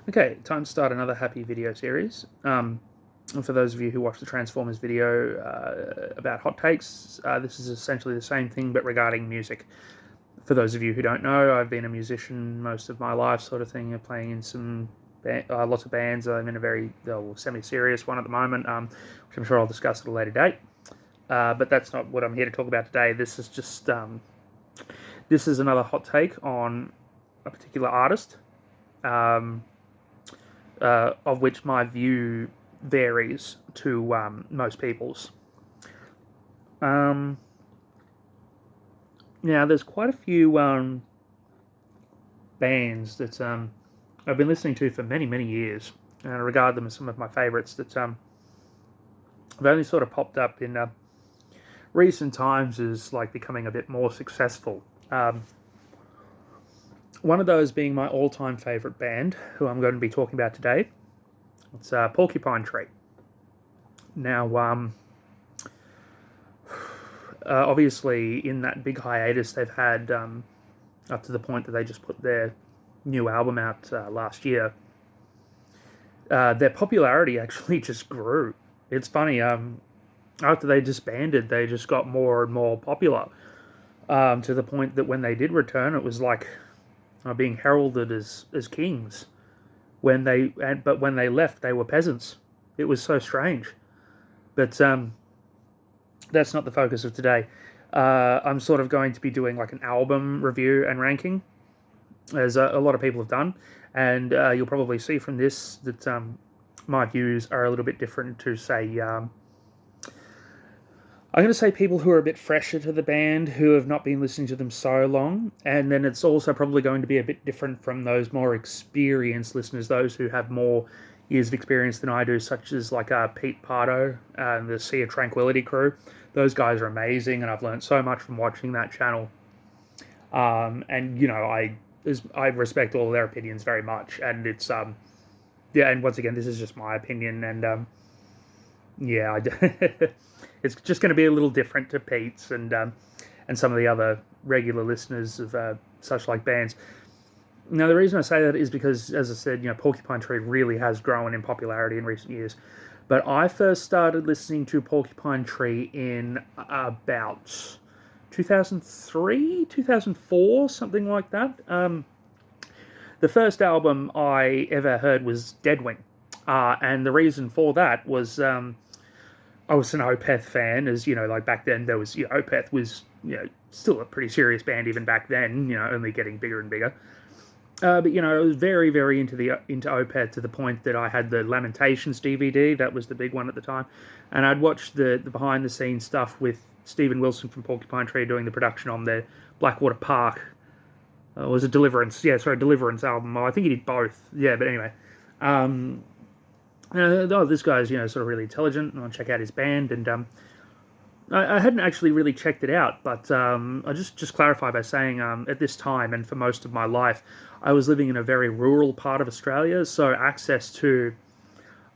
Okay, time to start another happy video series. And for those of you who watched the Transformers video about hot takes, this is essentially the same thing but regarding music. For those of you who don't know, I've been a musician most of my life, sort of thing, playing in some lots of bands. I'm in a very semi-serious one at the moment, which I'm sure I'll discuss at a later date. But that's not what I'm here to talk about today. This is just this is another hot take on a particular artist. Of which my view varies to most people's. Now, there's quite a few bands that I've been listening to for many, many years, and I regard them as some of my favourites that have only sort of popped up in recent times as like becoming a bit more successful. One of those being my all-time favourite band, who I'm going to be talking about today. It's Porcupine Tree. Now, obviously, in that big hiatus they've had up to the point that they just put their new album out last year, their popularity actually just grew. It's funny, after they disbanded, they just got more and more popular, to the point that when they did return, it was like being heralded as kings. But when they left, they were peasants. It was so strange. But that's not the focus of today. I'm sort of going to be doing like an album review and ranking, as a lot of people have done, and you'll probably see from this that my views are a little bit different to, say, I'm going to say people who are a bit fresher to the band, who have not been listening to them so long, and then it's also probably going to be a bit different from those more experienced listeners, those who have more years of experience than I do, such as like Pete Pardo and the Sea of Tranquility crew. Those guys are amazing, and I've learned so much from watching that channel. And I respect all of their opinions very much, and it's yeah. And once again, this is just my opinion, and yeah, it's just going to be a little different to Pete's and some of the other regular listeners of such like bands. Now, the reason I say that is because, as I said, Porcupine Tree really has grown in popularity in recent years. But I first started listening to Porcupine Tree in about 2003, 2004, something like that. The first album I ever heard was Deadwing. And the reason for that was I was an Opeth fan, as like back then there was Opeth was still a pretty serious band even back then, only getting bigger and bigger. But I was very, very into Opeth, to the point that I had the Lamentations DVD. That was the big one at the time, and I'd watched the behind the scenes stuff with Stephen Wilson from Porcupine Tree doing the production on the Blackwater Park. Was a Deliverance? Yeah, sorry, Deliverance album. I think he did both. Yeah, but anyway. This guy's sort of really intelligent, and I'll check out his band. And I hadn't actually really checked it out, but I'll just clarify by saying at this time and for most of my life, I was living in a very rural part of Australia, so access to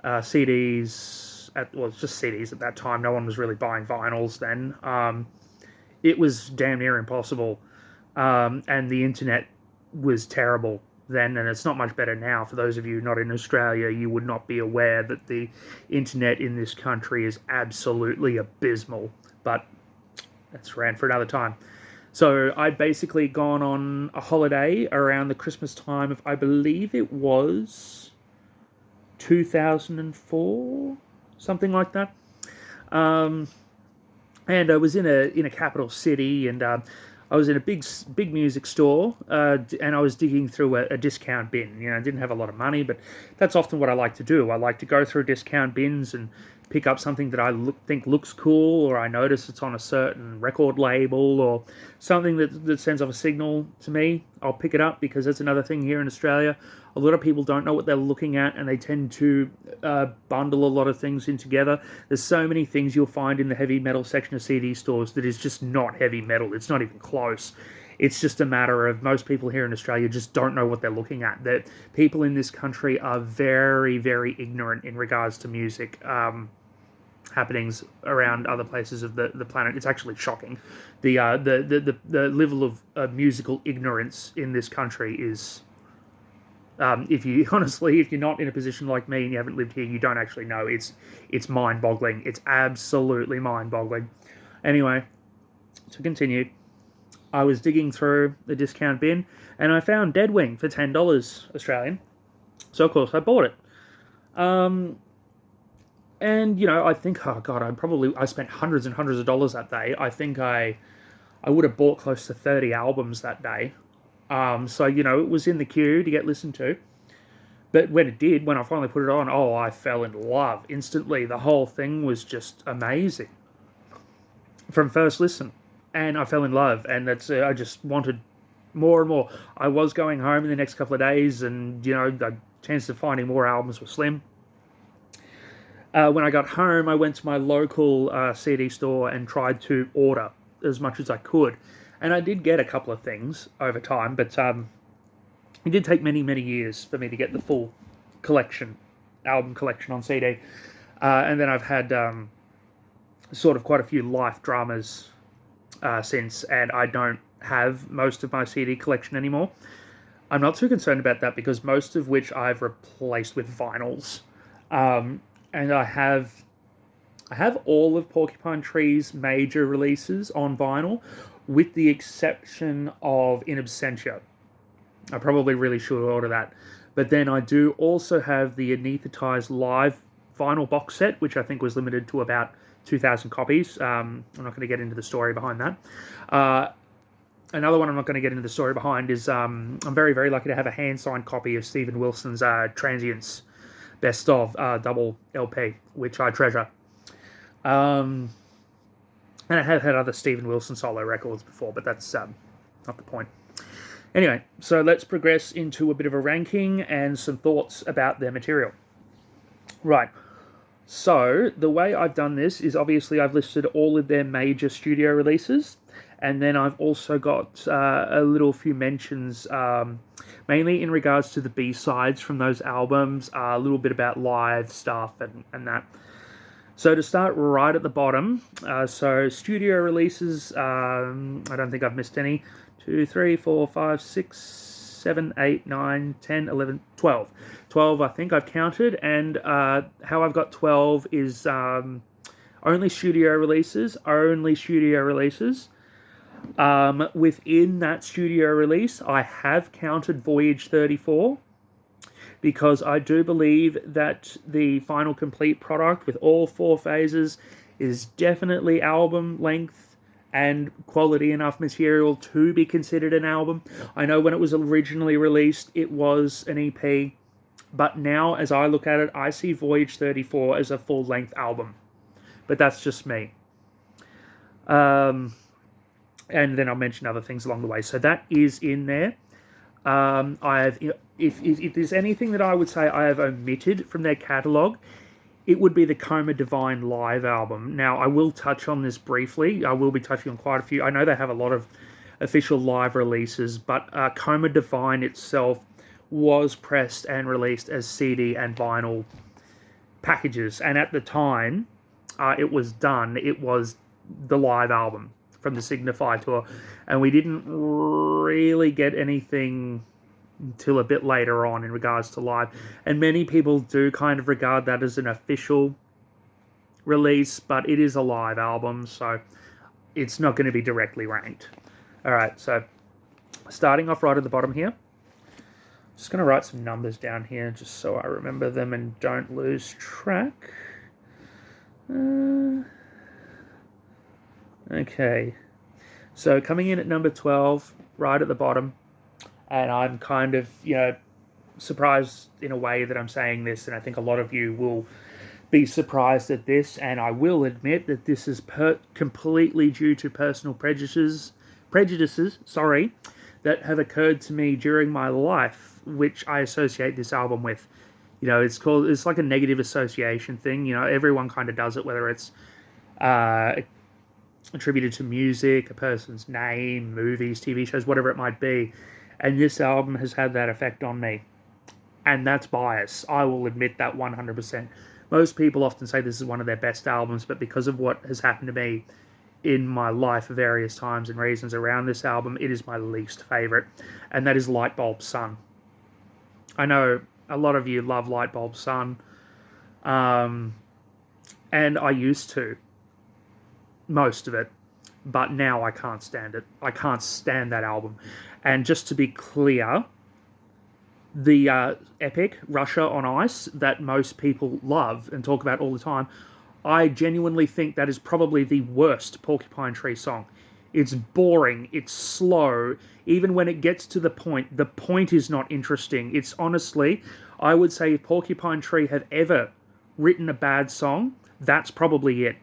CDs, it's just CDs at that time. No one was really buying vinyls then. It was damn near impossible, and the internet was terrible then, and it's not much better now. For those of you not in Australia, you would not be aware that the internet in this country is absolutely abysmal, but that's rant for another time. So I'd basically gone on a holiday around the Christmas time of, I believe it was 2004, something like that. And I was in a capital city, and I was in a big music store, and I was digging through a discount bin. I didn't have a lot of money, but that's often what I like to do. I like to go through discount bins and pick up something that I think looks cool, or I notice it's on a certain record label, or something that sends off a signal to me. I'll pick it up, because that's another thing here in Australia. A lot of people don't know what they're looking at, and they tend to bundle a lot of things in together. There's so many things you'll find in the heavy metal section of CD stores that is just not heavy metal. It's not even close. It's just a matter of most people here in Australia just don't know what they're looking at. That people in this country are very, very ignorant in regards to music happenings around other places of the planet. It's actually shocking. The level of musical ignorance in this country is If you honestly, if you're not in a position like me and you haven't lived here, you don't actually know. It's mind-boggling. It's absolutely mind-boggling. Anyway, to continue, I was digging through the discount bin and I found Deadwing for $10 Australian. So of course I bought it. And I think, oh god, I spent hundreds and hundreds of dollars that day. I think I would have bought close to 30 albums that day. So it was in the queue to get listened to. But when I finally put it on, oh, I fell in love instantly. The whole thing was just amazing from first listen, and I fell in love. And I just wanted more and more. I was going home in the next couple of days, and the chances of finding more albums were slim. When I got home, I went to my local CD store and tried to order as much as I could, and I did get a couple of things over time, but it did take many, many years for me to get the full album collection on CD. And then I've had sort of quite a few life dramas since, and I don't have most of my CD collection anymore. I'm not too concerned about that because most of which I've replaced with vinyls. And I have all of Porcupine Tree's major releases on vinyl, with the exception of In Absentia. I probably really should order that. But then I do also have the Anesthetized Live vinyl box set, which I think was limited to about 2,000 copies. I'm not going to get into the story behind that. Another one I'm not going to get into the story behind is I'm very, very lucky to have a hand-signed copy of Stephen Wilson's Transients Best of double LP, which I treasure. And I have had other Stephen Wilson solo records before, but that's not the point. Anyway, so let's progress into a bit of a ranking and some thoughts about their material. Right. So the way I've done this is obviously I've listed all of their major studio releases, and then I've also got a little few mentions, mainly in regards to the B-sides from those albums, a little bit about live stuff and that. So to start right at the bottom, so studio releases, I don't think I've missed any. 2, 3, 4, 5, 6, 7, 8, 9, 10, 11, 12. 12 I think I've counted, and how I've got 12 is only studio releases. Within that studio release, I have counted Voyage 34, because I do believe that the final complete product with all 4 phases is definitely album length and quality enough material to be considered an album. I know when it was originally released, it was an EP, but now as I look at it, I see Voyage 34 as a full-length album. But that's just me. And then I'll mention other things along the way. So that is in there. If there's anything that I would say I have omitted from their catalogue, it would be the Coma Divine live album. Now, I will touch on this briefly. I will be touching on quite a few. I know they have a lot of official live releases, but Coma Divine itself was pressed and released as CD and vinyl packages. And at the time it was done, it was the live album from the Signify tour. And we didn't really get anything until a bit later on in regards to live, and many people do kind of regard that as an official release, but it is a live album, so it's not going to be directly ranked. Alright, so starting off right at the bottom here, just going to write some numbers down here just so I remember them and don't lose track. Okay, so coming in at number 12, right at the bottom, and I'm kind of, surprised in a way that I'm saying this, and I think a lot of you will be surprised at this, and I will admit that this is completely due to personal prejudices, that have occurred to me during my life, which I associate this album with. It's like a negative association thing. Everyone kind of does it, whether it's attributed to music, a person's name, movies, TV shows, whatever it might be. And this album has had that effect on me. And that's bias. I will admit that 100%. Most people often say this is one of their best albums, but because of what has happened to me in my life at various times and reasons around this album, it is my least favourite. And that is Lightbulb Sun. I know a lot of you love Lightbulb Sun, um, and I used to, most of it, but now I can't stand it. I can't stand that album. And just to be clear, the epic Russia on Ice that most people love and talk about all the time, I genuinely think that is probably the worst Porcupine Tree song. It's boring, it's slow. Even when it gets to the point is not interesting. It's honestly, I would say if Porcupine Tree have ever written a bad song, that's probably it.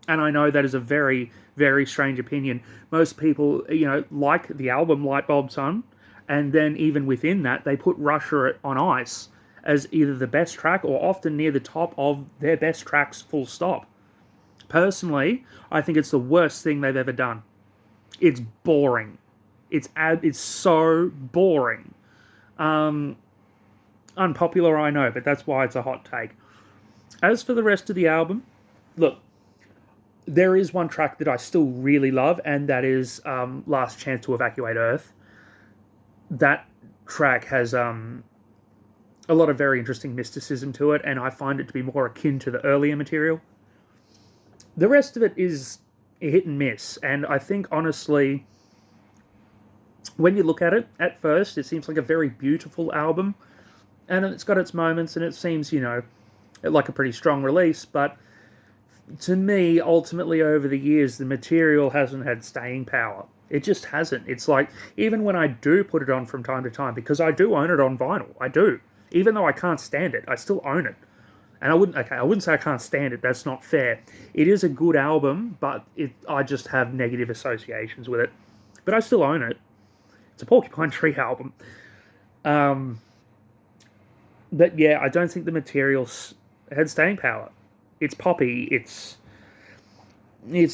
And I know that is a very, very strange opinion. Most people, like the album Lightbulb Sun, and then even within that, they put Russia on Ice as either the best track or often near the top of their best tracks, full stop. Personally, I think it's the worst thing they've ever done. It's boring. It's so boring. Unpopular, I know, but that's why it's a hot take. As for the rest of the album, look, there is one track that I still really love, and that is Last Chance to Evacuate Earth. That track has a lot of very interesting mysticism to it, and I find it to be more akin to the earlier material. The rest of it is a hit and miss, and I think, honestly, when you look at it, at first, it seems like a very beautiful album, and it's got its moments, and it seems, like a pretty strong release, but to me, ultimately, over the years, the material hasn't had staying power. It just hasn't. It's like, even when I do put it on from time to time, because I do own it on vinyl, I do. Even though I can't stand it, I still own it. And I wouldn't say I can't stand it, that's not fair. It is a good album, but I just have negative associations with it. But I still own it. It's a Porcupine Tree album. But yeah, I don't think the materials had staying power. It's poppy, it's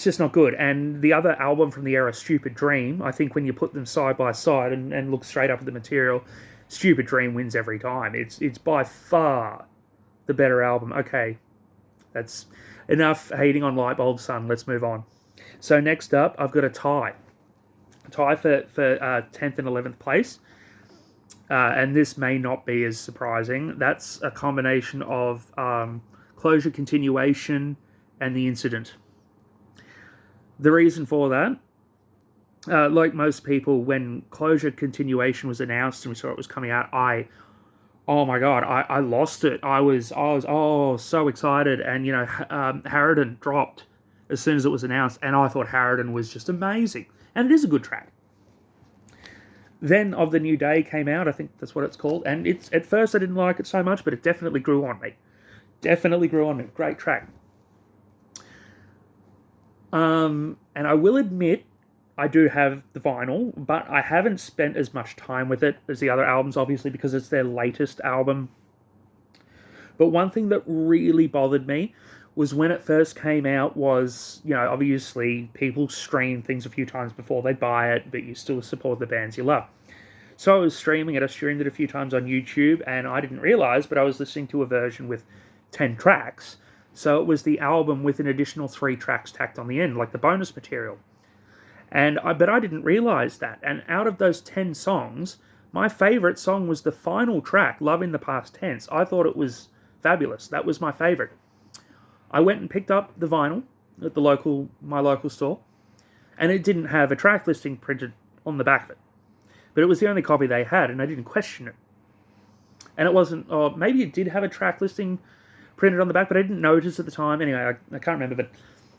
just not good. And the other album from the era, Stupid Dream, I think when you put them side by side and look straight up at the material, Stupid Dream wins every time. It's by far the better album. Okay, that's enough hating on Lightbulb Sun. Let's move on. So next up, I've got a tie. A tie for 10th and 11th place. And this may not be as surprising. That's a combination of Closure Continuation and The Incident. The reason for that, like most people, when Closure Continuation was announced and we saw it was coming out, oh my god, I lost it. I was so excited, and Harridan dropped as soon as it was announced, and I thought Harridan was just amazing, and it is a good track. Then Of the New Day came out, I think that's what it's called, and it's at first I didn't like it so much, but it definitely grew on me. Great track. And I will admit, I do have the vinyl, but I haven't spent as much time with it as the other albums, obviously, because it's their latest album. But one thing that really bothered me was when it first came out was, obviously people stream things a few times before they buy it, but you still support the bands you love. So I was streaming it, I streamed it a few times on YouTube, and I didn't realise, but I was listening to a version with 10 tracks. So it was the album with an additional 3 tracks tacked on the end, like the bonus material. But I didn't realise that. And out of those 10 songs, my favourite song was the final track, Love in the Past Tense. I thought it was fabulous. That was my favourite. I went and picked up the vinyl at my local store, and it didn't have a track listing printed on the back of it. But it was the only copy they had, and I didn't question it. And it wasn't, or maybe it did have a track listing printed on the back, but I didn't notice at the time. Anyway, I can't remember, but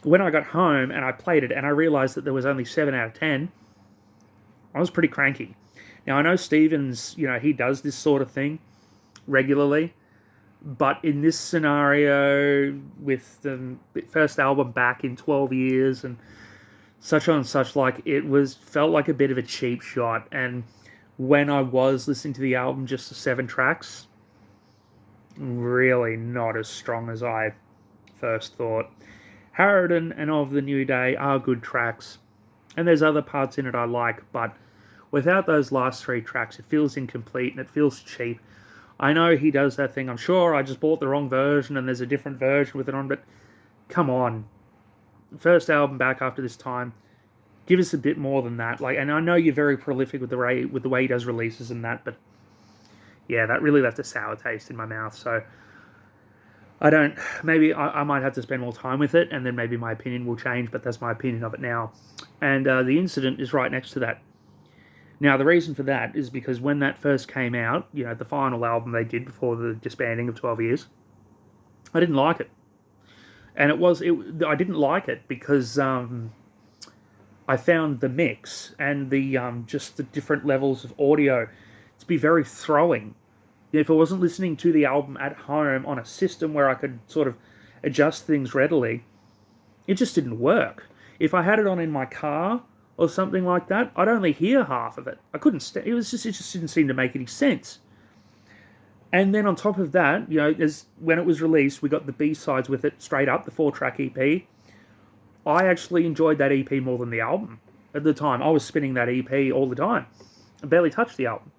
when I got home and I played it and I realised that there was only 7 out of 10, I was pretty cranky. Now, I know Stevens, he does this sort of thing regularly, but in this scenario, with the first album back in 12 years and such on such, felt like a bit of a cheap shot. And when I was listening to the album, just the 7 tracks, really not as strong as I first thought. Harridan and Of the New Day are good tracks, and there's other parts in it I like, but without those last 3 tracks, it feels incomplete and it feels cheap. I know he does that thing. I'm sure I just bought the wrong version and there's a different version with it on, but come on. First album back after this time, give us a bit more than that. And I know you're very prolific with the way he does releases and that, but yeah, that really left a sour taste in my mouth. So I don't, maybe I might have to spend more time with it, and then maybe my opinion will change, but that's my opinion of it now. And the Incident is right next to that. Now, the reason for that is because when that first came out, the final album they did before the disbanding of 12 Years, I didn't like it. And I didn't like it because I found the mix and the just the different levels of audio to be very throwing. If I wasn't listening to the album at home on a system where I could sort of adjust things readily, it just didn't work. If I had it on in my car or something like that, I'd only hear half of it. I couldn't. It just didn't seem to make any sense. And then on top of that, when it was released, we got the B-sides with it straight up, the 4-track EP. I actually enjoyed that EP more than the album at the time. I was spinning that EP all the time. I barely touched the album.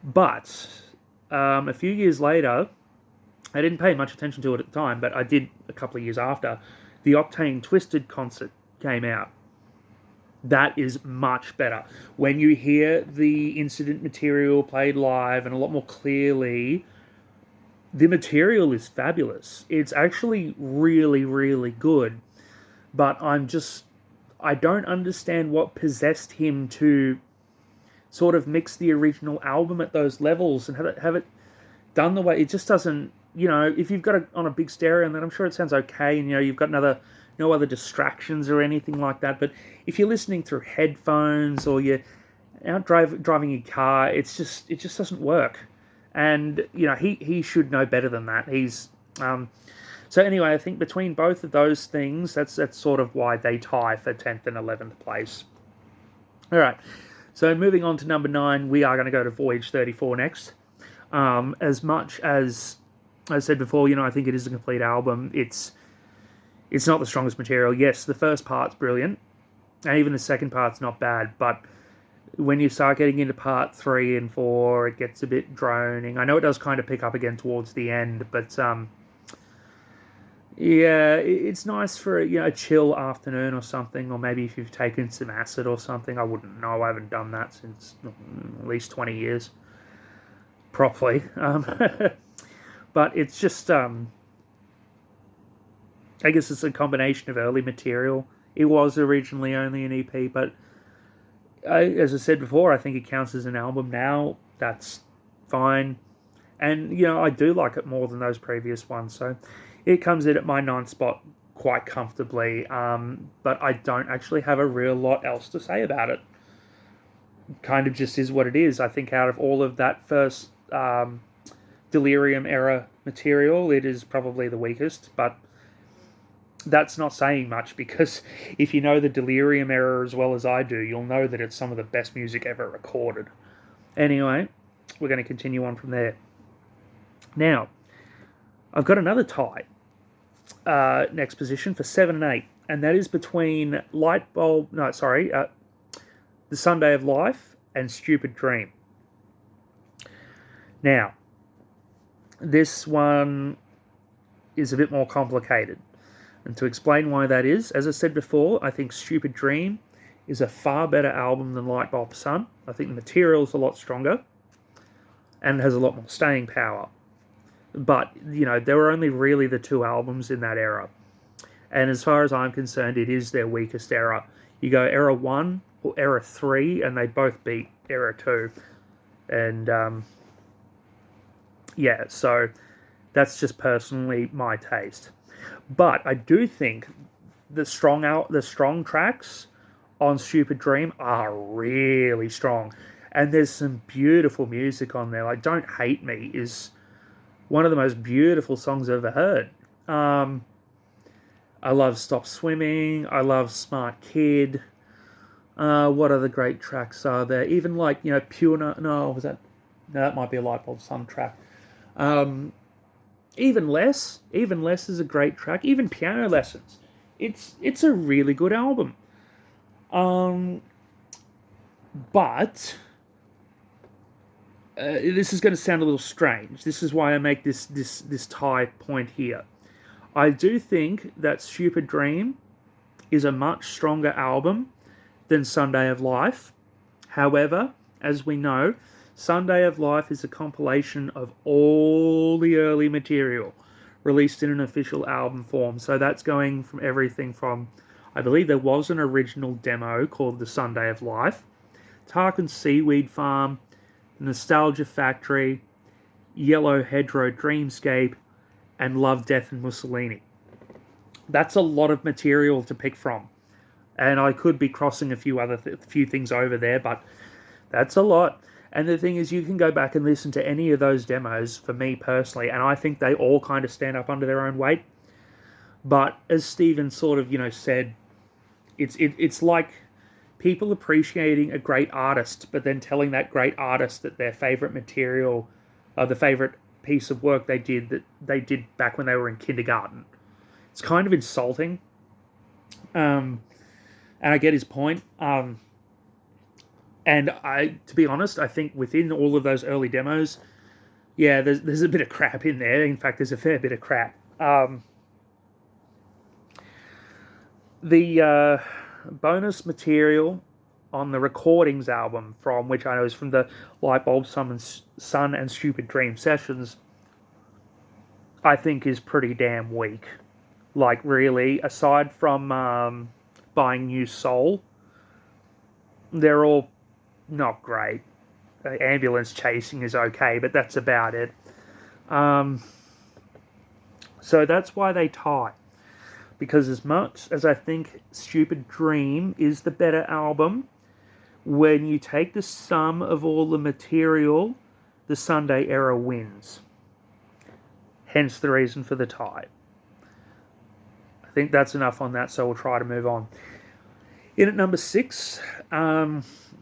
But a few years later, I didn't pay much attention to it at the time, but I did a couple of years after. The Octane Twisted concert came out. That is much better. When you hear the Incident material played live and a lot more clearly, the material is fabulous. It's actually really, really good. But I don't understand what possessed him to sort of mix the original album at those levels and have it done the way it just doesn't. If you've got it on a big stereo, and then I'm sure it sounds okay, and you've got no other distractions or anything like that. But if you're listening through headphones or you're out driving your car, it just doesn't work. And he should know better than that. He's so anyway, I think between both of those things, that's sort of why they tie for 10th and 11th place. All right. So moving on to number 9, we are going to go to Voyage 34 next. As much as I said before, I think it is a complete album. It's not the strongest material. Yes, the first part's brilliant, and even the second part's not bad, but when you start getting into part 3 and 4, it gets a bit droning. I know it does kind of pick up again towards the end, but yeah, it's nice for a chill afternoon or something, or maybe if you've taken some acid or something. I wouldn't know. I haven't done that since at least 20 years properly. But it's just, I guess it's a combination of early material. It was originally only an EP, but as I said before, I think it counts as an album now. That's fine. And, I do like it more than those previous ones. So it comes in at my 9th spot quite comfortably. But I don't actually have a real lot else to say about it. Kind of just is what it is. I think out of all of that first Delirium era material, it is probably the weakest. But that's not saying much, because if you know the Delirium era as well as I do, you'll know that it's some of the best music ever recorded. Anyway, we're going to continue on from there. Now, I've got another tie next position for 7 and 8, and that is between The Sunday of Life and Stupid Dream. Now, this one is a bit more complicated. And to explain why that is, as I said before, I think Stupid Dream is a far better album than Lightbulb Sun. I think the material is a lot stronger and has a lot more staying power. But, there were only really the 2 albums in that era. And as far as I'm concerned, it is their weakest era. You go era 1 or era 3, and they both beat era 2. And, yeah, so that's just personally my taste. But I do think the strong tracks on Stupid Dream are really strong. And there's some beautiful music on there. Like Don't Hate Me is one of the most beautiful songs I've ever heard. I love Stop Swimming. I love Smart Kid. What other great tracks are there? Even like, Pure... No, that might be a Lightbulb Sun track. Even Less is a great track. Even Piano Lessons. It's a really good album. But this is going to sound a little strange. This is why I make this tie point here. I do think that Stupid Dream is a much stronger album than Sunday of Life. However, as we know, Sunday of Life is a compilation of all the early material released in an official album form. So that's going from everything from, I believe there was an original demo called The Sunday of Life, Tarkin's Seaweed Farm, Nostalgia Factory, Yellow Hedgerow Dreamscape, and Love, Death and Mussolini. That's a lot of material to pick from. And I could be crossing a few things over there, but that's a lot. And the thing is, you can go back and listen to any of those demos, for me personally, and I think they all kind of stand up under their own weight. But as Steven sort of, said, it's like people appreciating a great artist, but then telling that great artist that their favorite material, the favorite piece of work they did back when they were in kindergarten. It's kind of insulting. And I get his point. And to be honest, I think within all of those early demos, yeah, there's a bit of crap in there. In fact, there's a fair bit of crap. The bonus material on the recordings album, from which I know is from the Light Bulb Sun and Stupid Dream sessions, I think is pretty damn weak. Like, really, aside from Buying New Soul, they're all not great. Ambulance Chasing is okay, but that's about it. So that's why they tie. Because as much as I think Stupid Dream is the better album, when you take the sum of all the material, the Sunday era wins. Hence the reason for the tie. I think that's enough on that, so we'll try to move on. In at number 6,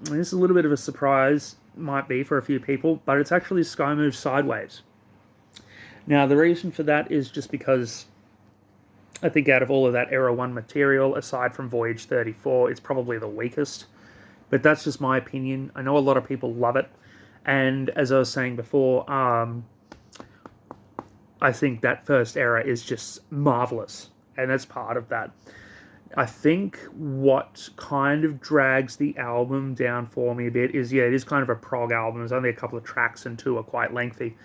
this is a little bit of a surprise, might be for a few people, but it's actually Sky Moves Sideways. Now, the reason for that is just because I think out of all of that Era 1 material, aside from Voyage 34, it's probably the weakest. But that's just my opinion. I know a lot of people love it. And as I was saying before, I think that first era is just marvelous. And that's part of that. I think what kind of drags the album down for me a bit is, it is kind of a prog album. There's only a couple of tracks and 2 are quite lengthy.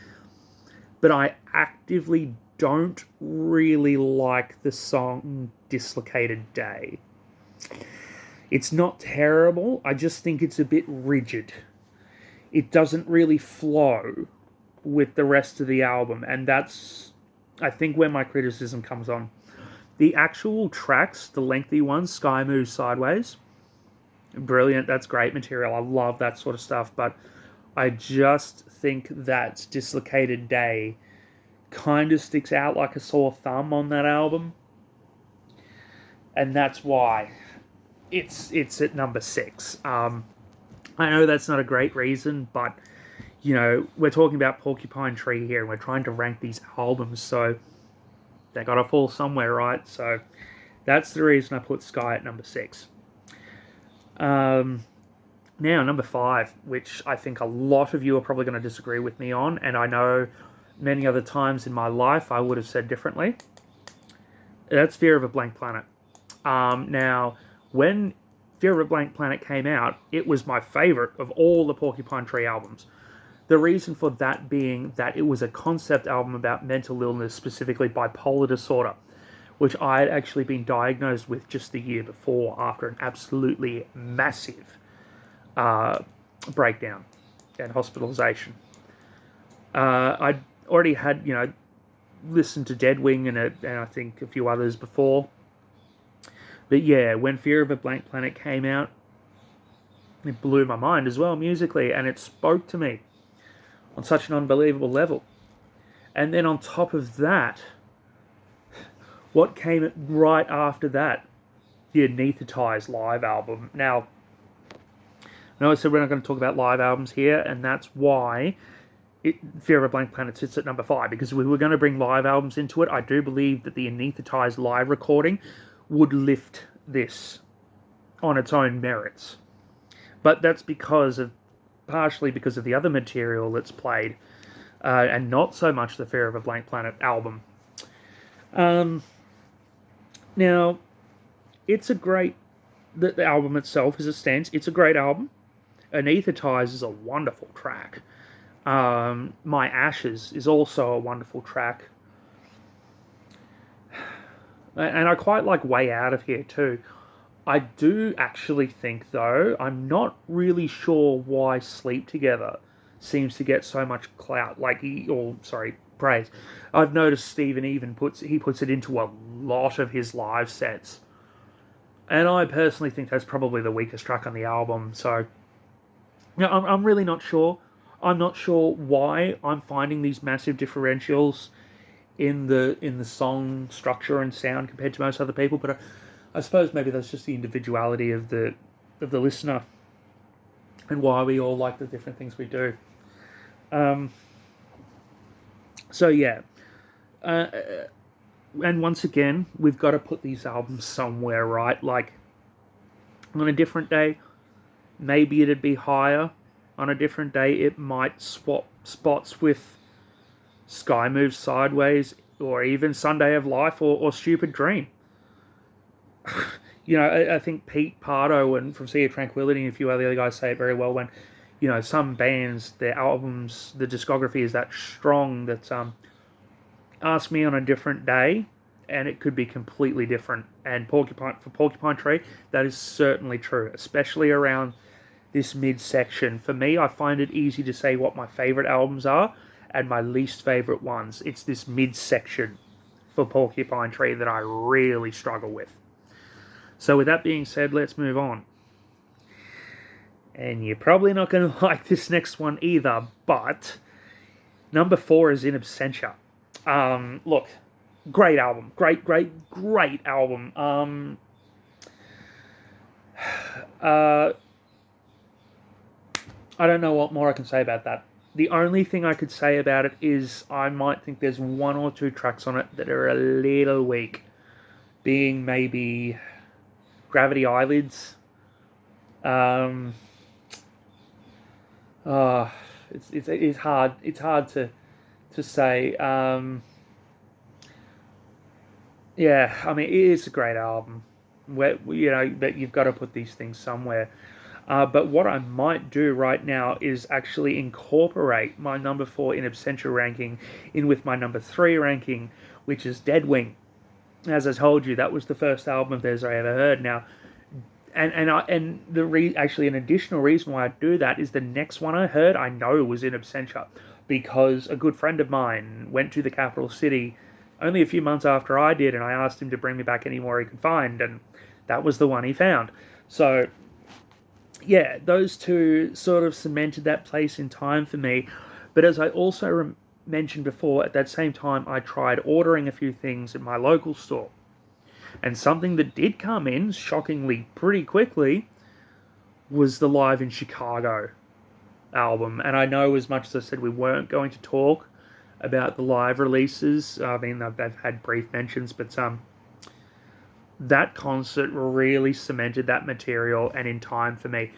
But I actively don't really like the song Dislocated Day. It's not terrible, I just think it's a bit rigid. It doesn't really flow with the rest of the album, and that's, I think, where my criticism comes on. The actual tracks, the lengthy ones, Sky Moves Sideways, brilliant, that's great material, I love that sort of stuff, but I just think that Dislocated Day kind of sticks out like a sore thumb on that album, and that's why it's at number 6. I know that's not a great reason, but we're talking about Porcupine Tree here, and we're trying to rank these albums, so they gotta fall somewhere, right? So that's the reason I put Sky at number 6. Now, number 5, which I think a lot of you are probably going to disagree with me on, and I know many other times in my life I would have said differently. That's Fear of a Blank Planet. Now, when Fear of a Blank Planet came out, it was my favourite of all the Porcupine Tree albums. The reason for that being that it was a concept album about mental illness, specifically bipolar disorder, which I had actually been diagnosed with just the year before after an absolutely massive breakdown and hospitalisation. I'd already had, listened to Deadwing and I think a few others before. But yeah, when Fear of a Blank Planet came out, it blew my mind as well musically, and it spoke to me on such an unbelievable level. And then on top of that, what came right after that? The Anaesthetized live album. Now, I know I said we're not going to talk about live albums here, and that's why Fear of a Blank Planet sits at number 5, because if we were going to bring live albums into it, I do believe that the Anaesthetized live recording would lift this on its own merits. But that's partially because of the other material that's played, and not so much the Fear of a Blank Planet album. Now, it's a great... The album itself, as it stands, it's a great album. Anesthetize is a wonderful track. My Ashes is also a wonderful track. And I quite like Way Out of Here too. I do actually think, though, I'm not really sure why Sleep Together seems to get so much clout, praise. I've noticed Stephen even puts it into a lot of his live sets, and I personally think that's probably the weakest track on the album. So, I'm really not sure. I'm not sure why I'm finding these massive differentials in the song structure and sound compared to most other people, but I suppose maybe that's just the individuality of the listener and why we all like the different things we do. Um, so yeah, uh, and once again, we've got to put these albums somewhere, right? Like on a different day, maybe it'd be higher. On a different day, it might swap spots with Sky Moves Sideways or even Sunday of Life or Stupid Dream. I think Pete Pardo and from Sea of Tranquility and a few other guys say it very well when, some bands, their albums, the discography is that strong that ask me on a different day and it could be completely different. And Porcupine Tree, that is certainly true, especially around this midsection. For me, I find it easy to say what my favourite albums are and my least favourite ones. It's this midsection for Porcupine Tree that I really struggle with. So with that being said, let's move on. And you're probably not going to like this next one either, but number 4 is In Absentia. Look, great album. Great album. I don't know what more I can say about that. The only thing I could say about it is I might think there's 1 or 2 tracks on it that are a little weak. Being maybe Gravity Eyelids. It's hard. It's hard to say. Yeah, I mean, it is a great album. But you've got to put these things somewhere. But what I might do right now is actually incorporate my number 4 In Absentia ranking in with my number 3 ranking, which is Deadwing. As I told you, that was the first album of theirs I ever heard. Now, actually an additional reason why I do that is the next one I heard I know was In Absentia, because a good friend of mine went to the capital city only a few months after I did, and I asked him to bring me back any more he could find, and that was the one he found. So yeah, those two sort of cemented that place in time for me. But as I also mentioned before, at that same time, I tried ordering a few things at my local store. And something that did come in, shockingly, pretty quickly, was the Live in Chicago album. And I know, as much as I said we weren't going to talk about the live releases, I mean, they've had brief mentions, but that concert really cemented that material and in time for me.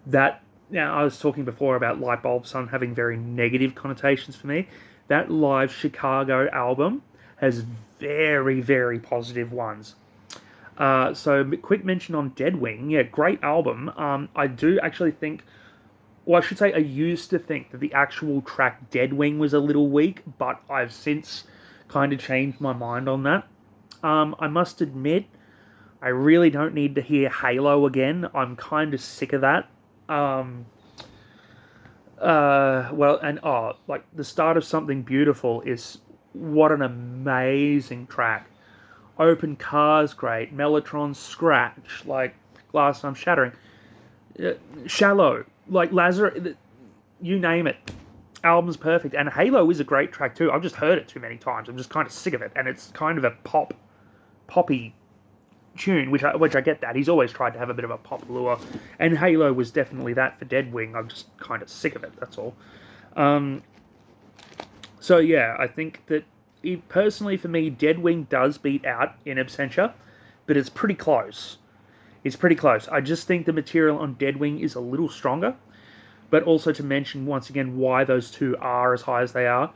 Now, I was talking before about Light Bulb Sun having very negative connotations for me. That Live Chicago album has very, very positive ones. So, quick mention on Deadwing. Yeah, great album. I do actually think, well, I should say I used to think that the actual track Deadwing was a little weak, but I've since kind of changed my mind on that. I must admit, I really don't need to hear Halo again. I'm kind of sick of that. Like the start of Something Beautiful is what an amazing track. Open Cars, great. Mellotron, Scratch, like Glass I'm Shattering. Shallow, like Lazarus, you name it. Album's perfect. And Halo is a great track too. I've just heard it too many times. I'm just kind of sick of it. And it's kind of a poppy tune, which I get that. He's always tried to have a bit of a pop lure. And Halo was definitely that for Deadwing. I'm just kind of sick of it, that's all. So yeah, I think that personally for me, Deadwing does beat out In Absentia, but it's pretty close. It's pretty close. I just think the material on Deadwing is a little stronger, but also to mention once again why those two are as high as they are.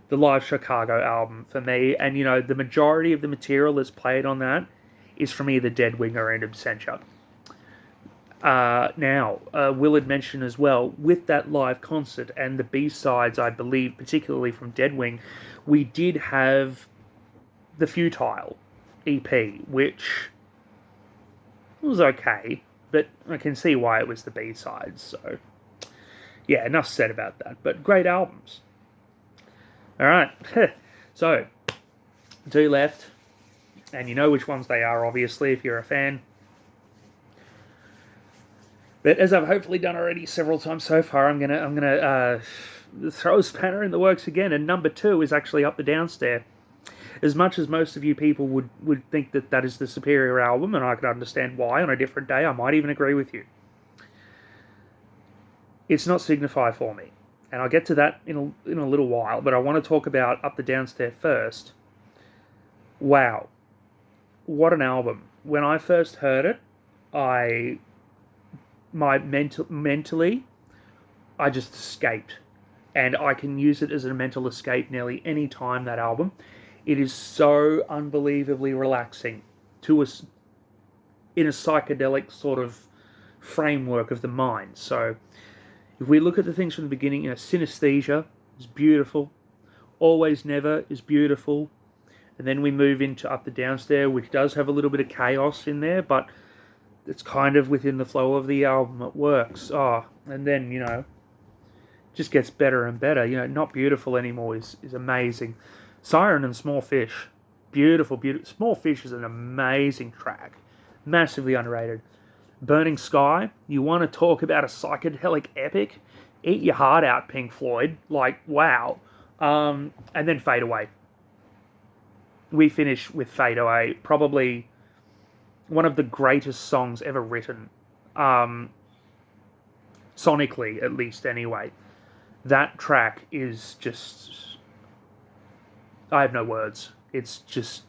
The Live Chicago album for me, and the majority of the material that's played on that is from either Deadwing or In Absentia. Will had mentioned as well, with that live concert and the B-sides, I believe, particularly from Deadwing, we did have the Futile EP, which was okay, but I can see why it was the B-sides. So, yeah, enough said about that. But great albums. All right, so 2 left, and you know which ones they are, obviously, if you're a fan. But as I've hopefully done already several times so far, I'm gonna throw a spanner in the works again. And number 2 is actually Up the Downstairs. As much as most of you people would think that that is the superior album, and I can understand why on a different day, I might even agree with you. It's not Signify for me, and I'll get to that in a little while. But I want to talk about Up the Downstairs first. Wow, what an album! When I first heard it, mentally, I just escaped, and I can use it as a mental escape nearly any time. That album, it is so unbelievably relaxing to us in a psychedelic sort of framework of the mind. So, if we look at the things from the beginning, Synesthesia is beautiful, Always Never is beautiful, and then we move into Up the Downstairs, which does have a little bit of chaos in there, but it's kind of within the flow of the album. It works. And then, just gets better and better. Not Beautiful Anymore is amazing. Siren and Small Fish. Beautiful, beautiful. Small Fish is an amazing track. Massively underrated. Burning Sky. You want to talk about a psychedelic epic? Eat your heart out, Pink Floyd. Like, wow. And then Fade Away. We finish with Fade Away. Probably one of the greatest songs ever written. Sonically, at least, anyway. That track is just... I have no words. It's just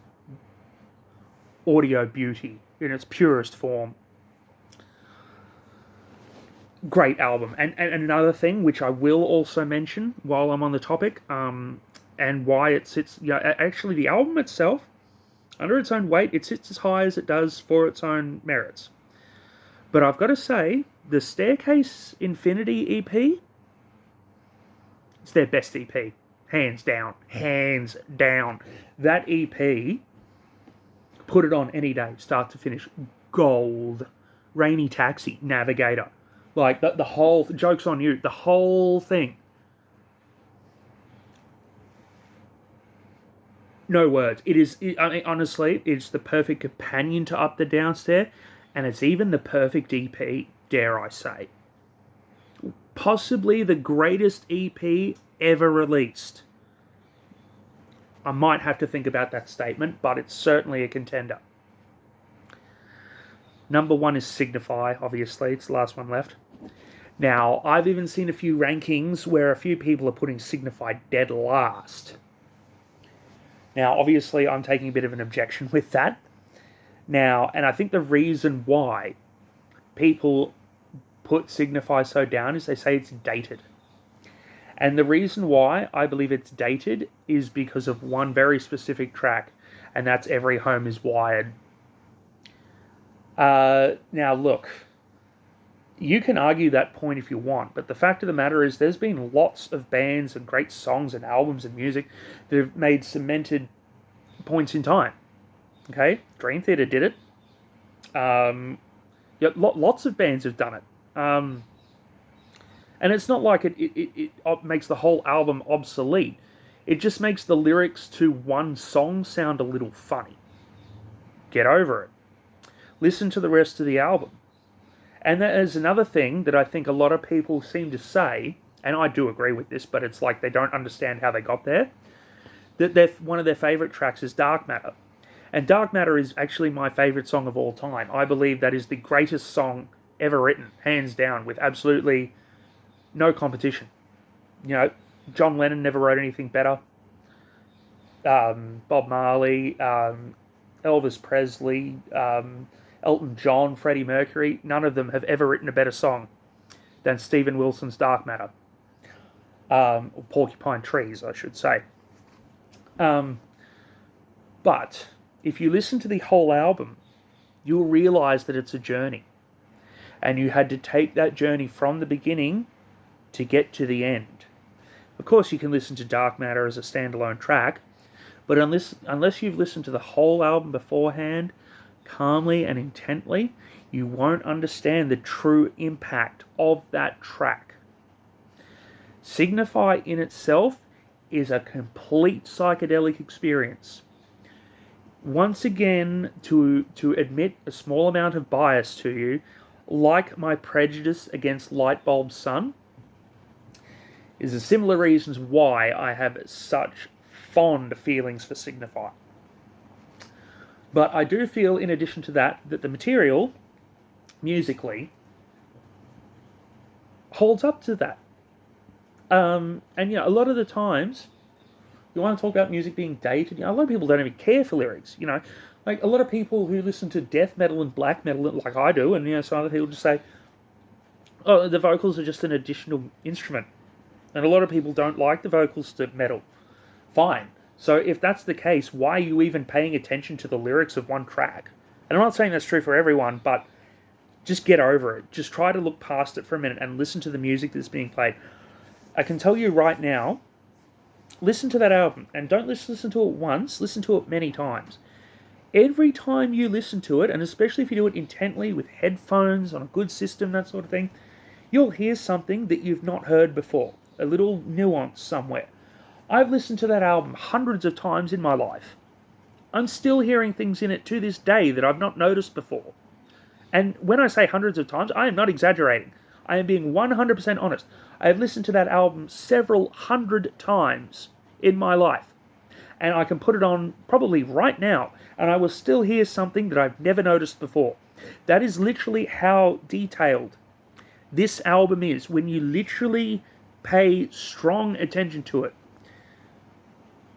audio beauty in its purest form. Great album. And another thing, which I will also mention while I'm on the topic, and why it sits... actually, the album itself, under its own weight, it sits as high as it does for its own merits. But I've got to say, the Staircase Infinity EP, it's their best EP. Hands down. Hands down. That EP, put it on any day, start to finish. Gold. Rainy Taxi, Navigator. Like, the whole... Joke's on you. The whole thing. No words. Honestly, it's the perfect companion to Up the Downstairs, and it's even the perfect EP, dare I say. Possibly the greatest EP ever released. I might have to think about that statement, but it's certainly a contender. Number 1 is Signify, obviously. It's the last one left. Now, I've even seen a few rankings where a few people are putting Signify dead last. Now, obviously, I'm taking a bit of an objection with that. Now, and I think the reason why people put Signify so down is they say it's dated. And the reason why I believe it's dated is because of one very specific track, and that's Every Home is Wired. Now, look, you can argue that point if you want, but the fact of the matter is there's been lots of bands and great songs and albums and music that have made cemented points in time. Okay? Dream Theater did it. Lots of bands have done it. And it's not like it makes the whole album obsolete. It just makes the lyrics to one song sound a little funny. Get over it. Listen to the rest of the album. And that is another thing that I think a lot of people seem to say, and I do agree with this, but it's like they don't understand how they got there, that one of their favourite tracks is Dark Matter. And Dark Matter is actually my favourite song of all time. I believe that is the greatest song ever written, hands down, with absolutely no competition. John Lennon never wrote anything better. Bob Marley, Elvis Presley, Elton John, Freddie Mercury, none of them have ever written a better song than Stephen Wilson's Dark Matter. Or Porcupine Trees, I should say. But if you listen to the whole album, you'll realise that it's a journey. and you had to take that journey from the beginning to get to the end. Of course, you can listen to Dark Matter as a standalone track, but unless you've listened to the whole album beforehand, calmly and intently, you won't understand the true impact of that track. Signify in itself is a complete psychedelic experience. Once again, to admit a small amount of bias to you, like my prejudice against Lightbulb Sun, is a similar reasons why I have such fond feelings for Signify. But I do feel, in addition to that the material, musically, holds up to that. And a lot of the times, you want to talk about music being dated. A lot of people don't even care for lyrics. Like a lot of people who listen to death metal and black metal, like I do, and some other people just say, "Oh, the vocals are just an additional instrument." And a lot of people don't like the vocals to metal. Fine. So if that's the case, why are you even paying attention to the lyrics of one track? And I'm not saying that's true for everyone, but just get over it. Just try to look past it for a minute and listen to the music that's being played. I can tell you right now, listen to that album, and don't listen to it once, listen to it many times. Every time you listen to it, and especially if you do it intently with headphones on a good system, that sort of thing, you'll hear something that you've not heard before, a little nuance somewhere. I've listened to that album hundreds of times in my life. I'm still hearing things in it to this day that I've not noticed before. And when I say hundreds of times, I am not exaggerating. I am being 100% honest. I have listened to that album several hundred times in my life. And I can put it on probably right now, and I will still hear something that I've never noticed before. That is literally how detailed this album is, when you literally pay strong attention to it.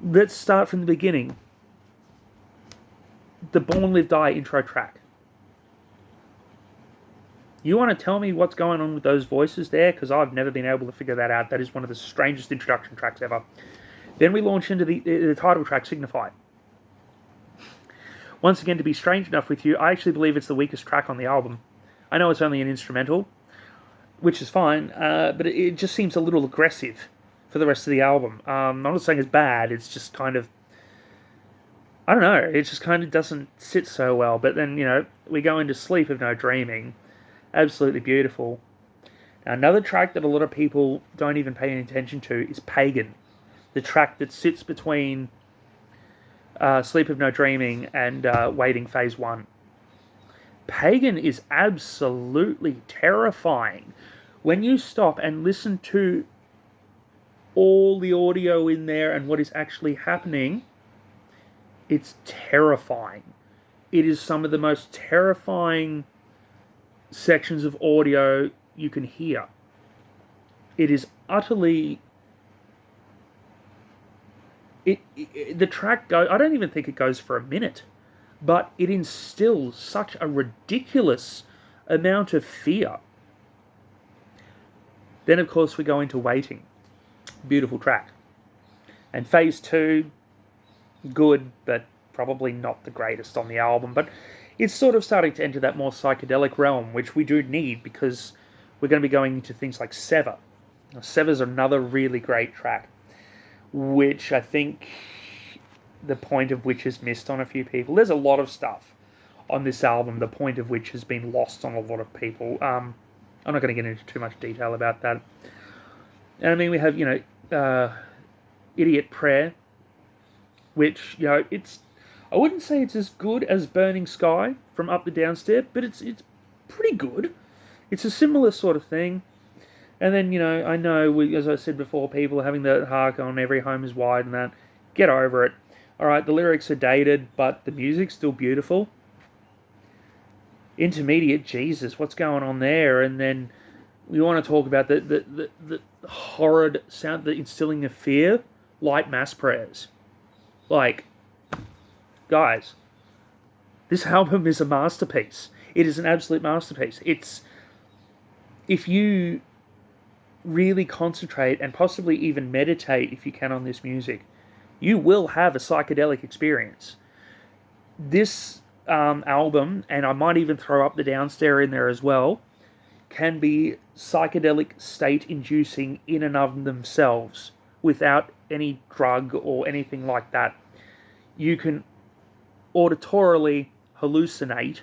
Let's start from the beginning. The Born, Live, Die intro track. You want to tell me what's going on with those voices there? Because I've never been able to figure that out. That is one of the strangest introduction tracks ever. Then we launch into the title track, Signify. Once again, to be strange enough with you, I actually believe it's the weakest track on the album. I know it's only an instrumental, which is fine, but it just seems a little aggressive for the rest of the album. I'm not saying it's bad, it's just kind of, I don't know, it just kind of doesn't sit so well. But then, we go into Sleep of No Dreaming. Absolutely beautiful. Now, another track that a lot of people don't even pay any attention to is Pagan. The track that sits between Sleep of No Dreaming and Waiting Phase 1. Pagan is absolutely terrifying. When you stop and listen to all the audio in there and what is actually happening, it's terrifying. It is some of the most terrifying sections of audio you can hear. It is utterly... the track goes... I don't even think it goes for a minute, but it instills such a ridiculous amount of fear. Then, of course, we go into Waiting. Beautiful track. And Phase 2, good, but probably not the greatest on the album. But it's sort of starting to enter that more psychedelic realm, which we do need, because we're going to be going into things like Sever. Now, Sever's another really great track, which I think the point of which is missed on a few people. There's a lot of stuff on this album, the point of which has been lost on a lot of people. I'm not going to get into too much detail about that. And I mean, we have, Idiot Prayer, which, it's... I wouldn't say it's as good as Burning Sky from Up the Downstep, but it's pretty good. It's a similar sort of thing. And then, I know, as I said before, people are having the hark on Every Home is Wide and that. Get over it. Alright, the lyrics are dated, but the music's still beautiful. Intermediate, Jesus, what's going on there? And then we want to talk about the horrid sound, the instilling of fear, Light Mass Prayers. Like, guys, this album is a masterpiece. It is an absolute masterpiece. It's, if you really concentrate and possibly even meditate, if you can, on this music, you will have a psychedelic experience. This album, and I might even throw Up the Downstairs in there as well, can be psychedelic state inducing in and of themselves without any drug or anything like that. You can auditorily hallucinate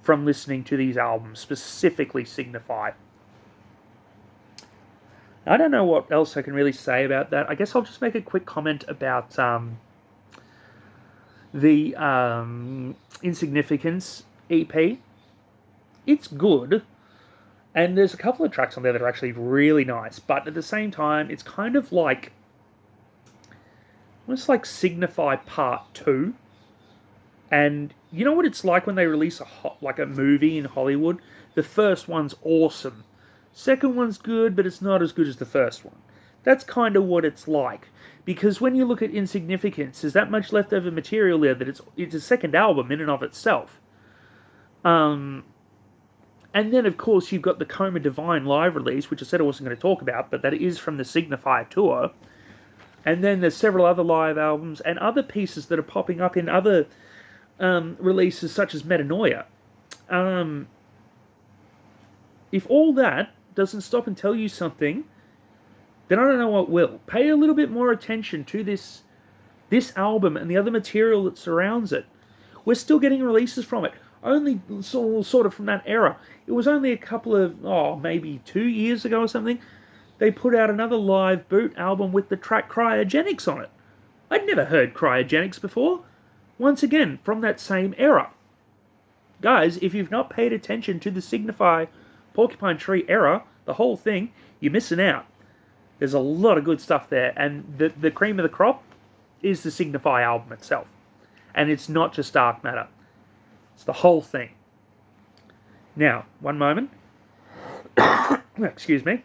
from listening to these albums, specifically Signify. I don't know what else I can really say about that. I guess I'll just make a quick comment about the Insignificance EP. It's good, and there's a couple of tracks on there that are actually really nice, but at the same time, it's kind of like, almost like Signify Part 2. And you know what it's like when they release a movie in Hollywood? The first one's awesome. Second one's good, but it's not as good as the first one. That's kind of what it's like. Because when you look at Insignificance, there's that much leftover material there that it's a second album in and of itself. And then, of course, you've got the Coma Divine live release, which I said I wasn't going to talk about, but that is from the Signify tour. And then there's several other live albums and other pieces that are popping up in other releases, such as Metanoia. If all that doesn't stop and tell you something, then I don't know what will. Pay a little bit more attention to this album and the other material that surrounds it. We're still getting releases from it. Only sort of from that era. It was only a couple of, maybe 2 years ago or something, they put out another live boot album with the track Cryogenics on it. I'd never heard Cryogenics before. Once again, from that same era. Guys, if you've not paid attention to the Signify Porcupine Tree era, the whole thing, you're missing out. There's a lot of good stuff there, and the cream of the crop is the Signify album itself. And it's not just Dark Matter. It's the whole thing. Now, one moment. Excuse me.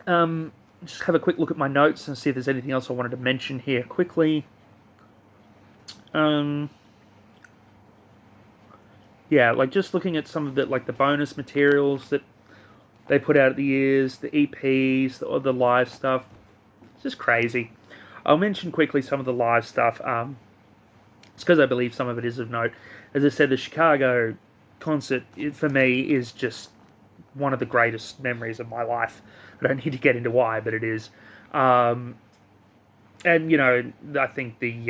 Just have a quick look at my notes and see if there's anything else I wanted to mention here quickly. Yeah, like just looking at some of the bonus materials that they put out at the years, the EPs, the live stuff. It's just crazy. I'll mention quickly some of the live stuff. It's because I believe some of it is of note. As I said, the Chicago concert, for me, is just one of the greatest memories of my life. I don't need to get into why, but it is. And, I think the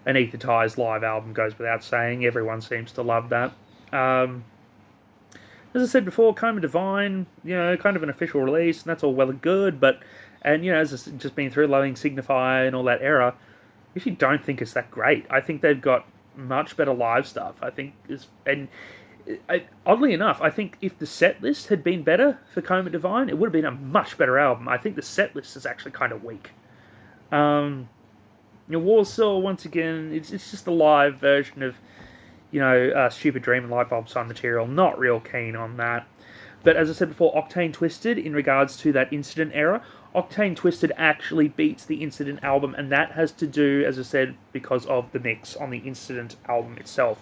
Anesthetized live album goes without saying. Everyone seems to love that. As I said before, Coma Divine, kind of an official release, and that's all well and good, but, as I've just been through Loving Signify and all that era, I actually don't think it's that great. I think they've got much better live stuff. Oddly enough, I think if the set list had been better for Coma Divine, it would have been a much better album. I think the set list is actually kind of weak. Warsaw, once again, it's just a live version of, Stupid Dream and Lightbulb Sun material. Not real keen on that. But as I said before, Octane Twisted, in regards to that Incident era, Octane Twisted actually beats the Incident album, and that has to do, as I said, because of the mix on the Incident album itself.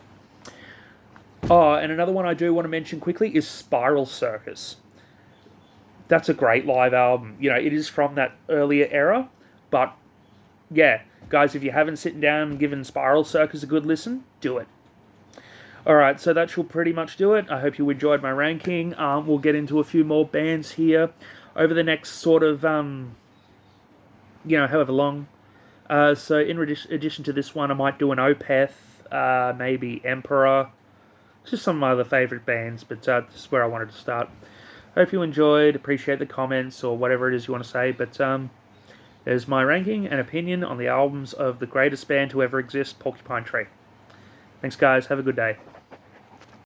Oh, and another one I do want to mention quickly is Spiral Circus. That's a great live album. It is from that earlier era, but yeah, guys, if you haven't sitting down and given Spiral Circus a good listen, do it. Alright, so that should pretty much do it. I hope you enjoyed my ranking. We'll get into a few more bands here over the next sort of, however long. So in addition to this one, I might do an Opeth, maybe Emperor. Just some of my other favourite bands, but this is where I wanted to start. Hope you enjoyed, appreciate the comments, or whatever it is you want to say, but there's my ranking and opinion on the albums of the greatest band to ever exist, Porcupine Tree. Thanks, guys. Have a good day.